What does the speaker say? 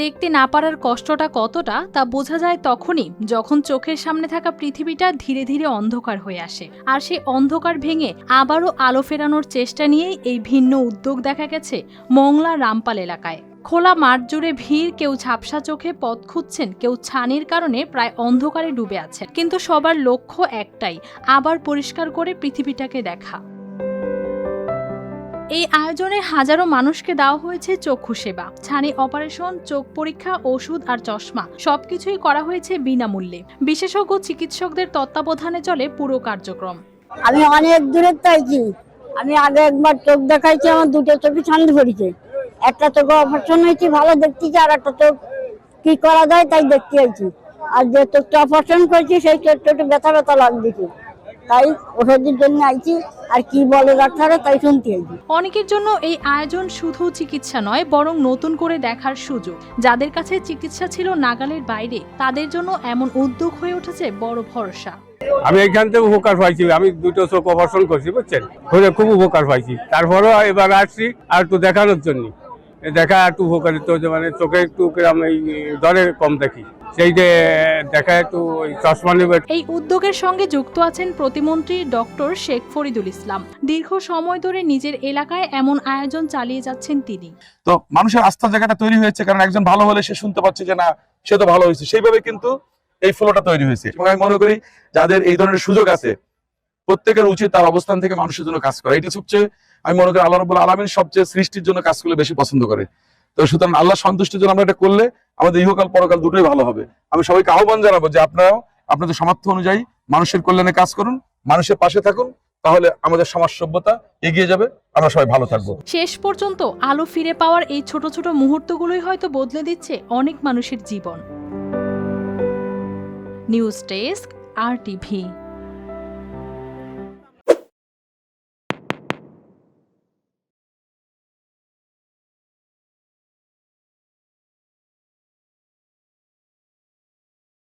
দেখতে না পারার কষ্টটা কতটা তা বোঝা যায় তখনই যখন চোখের সামনে থাকা পৃথিবীটা ধীরে ধীরে অন্ধকার হয়ে আসে। আর সেই অন্ধকার ভেঙে আবারও আলো ফেরানোর চেষ্টা নিয়েই এই ভিন্ন উদ্যোগ দেখা গেছে মংলা রামপাল এলাকায়। খোলা মাঠ জুড়ে ভিড়, কেউ ঝাপসা চোখে পথ খুঁজছেন, কেউ ছানির কারণে প্রায় অন্ধকারে ডুবে আছেন, কিন্তু সবার লক্ষ্য একটাই, আবার পরিষ্কার করে পৃথিবীটাকে দেখা। এই আয়োজনে হাজারো মানুষকে দেওয়া হয়েছে চক্ষু সেবা, ছানি অপারেশন, চোখ পরীক্ষা, ওষুধ আর চশমা সবকিছুই করা হয়েছে বিনামূল্যে। বিশেষজ্ঞ চিকিৎসকদের তত্ত্বাবধানে চলে পুরো কার্যক্রম। আমি অনেক দূরে তাইছি। আমি আগে একবার চোখ দেখাইছি, আমার দুটো চোখে ছানি পড়েছে। একটা চোখ অপারেশন হয়েছে, ভালো দেখতেছি, আর একটা চোখ কি করা যায় তাই দেখতে আইছি। আর যে চোখটা অপারেশন করেছি সেই চোখটা একটু ব্যথা ব্যথা লাগতেছে, তাই ওষুধের জন্য আইছি। আর কি বলে ডাক্তাররা তাই শুনতে আইছি। অনেকের জন্য এই আয়োজন শুধু চিকিৎসা নয়, বরং নতুন করে দেখার সুযোগ। যাদের কাছে চিকিৎসা ছিল নাগালের বাইরে, তাদের জন্য এমন উদ্যোগ হয়ে উঠেছে বড় ভরসা। আমি এখান থেকে উপকার পাইছি। আমি দুটো চোখ অপারেশন করছি, বুঝছেন, খুব উপকার পাইছি। তারপরেও এবার আসছি আর একটু দেখানোর জন্য, দেখা একটু উপকারিত, মানে চোখে একটু এই দরে কম দেখি, সেই যে দেখা একটু চশমা নেবে। এই উদ্যোগের সঙ্গে যুক্ত আছেন প্রতিমন্ত্রী ডক্টর শেখ ফরিদুল ইসলাম। দীর্ঘ সময় ধরে নিজের এলাকায় এমন আয়োজন চালিয়ে যাচ্ছেন তিনি। তো মানুষের আস্থার জায়গাটা তৈরি হয়েছে, কারণ একজন ভালো হলে সে শুনতে পাচ্ছে যে না, সে তো ভালো হয়েছে। সেইভাবে কিন্তু এই ফ্লোটা তৈরি হয়েছে। এবং আমি মনে করি যাদের এই ধরনের সুযোগ আছে, প্রত্যেকের উচিত তার অবস্থান থেকে মানুষের জন্য কাজ করা। এটা সবচেয়ে, আমি মনে করি আল্লাহ রাব্বুল আলামিন সবচেয়ে সৃষ্টির জন্য কাজ করলে বেশি পছন্দ করে। তো সুতরাং আল্লাহ সন্তুষ্টির জন্য আমরা এটা করলে আমাদের ইহকাল পরকাল দুটোই ভালো হবে। আমি সবাইকে আহ্বান জানাবো যে আপনারাও আপনাদের সামর্থ্য অনুযায়ী মানুষের কল্যাণে কাজ করুন, মানুষের পাশে থাকুন, তাহলে আমাদের সমাজ সভ্যতা এগিয়ে যাবে, আমরা সবাই ভালো থাকবো। শেষ পর্যন্ত আলো ফিরে পাওয়ার এই ছোট ছোট মুহূর্তগুলোই হয়তো বদলে দিচ্ছে অনেক মানুষের জীবন। News desk, RTV।